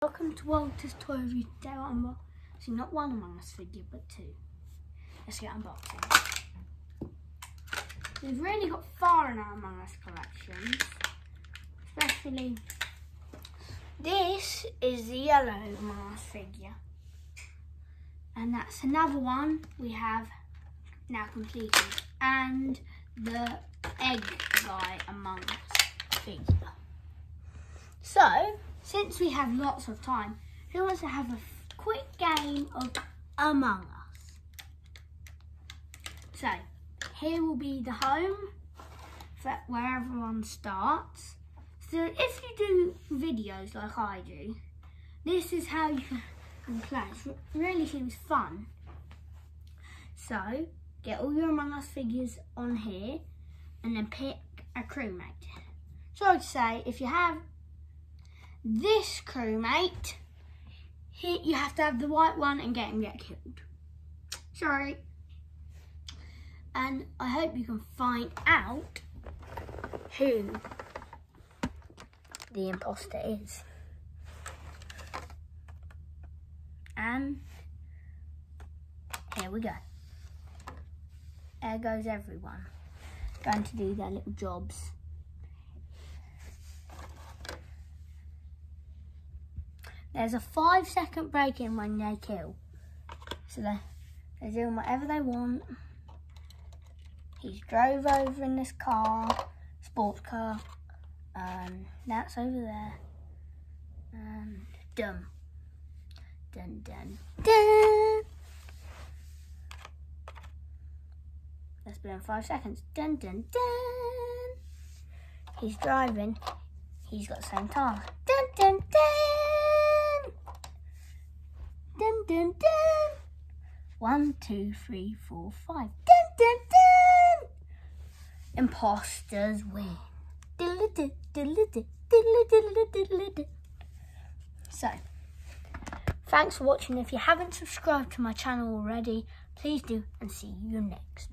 Welcome to Walter's Toy Review. Today we're unboxing not one Among Us figure, but two. Let's get unboxing. We've really got far in our Among Us collections, especially this is the yellow Among Us figure, and that's another one we have now completed, and the egg guy Among Us figure. So, since we have lots of time, who wants to have a quick game of Among Us? So, here will be the home for where everyone starts. So, if you do videos like I do, this is how you can play. It really seems fun. So, get all your Among Us figures on here and then pick a crewmate. Sorry to say, if you have this crewmate, here you have to have the white one and get killed. Sorry. And I hope you can find out who the imposter is. And here we go. There goes everyone going to do their little jobs. There's a 5-second break in when they kill. So they're doing whatever they want. He's drove over in this car, sports car. That's over there. And done. Dun, dun, dun. That's been 5 seconds. Dun, dun, dun. He's driving. He's got the same tire. Dun, dun, dun. Dun, dun, dun. 1, 2, 3, 4, 5. Dun, dun, dun. Imposters win. So, thanks for watching. If you haven't subscribed to my channel already, please do, and see you next.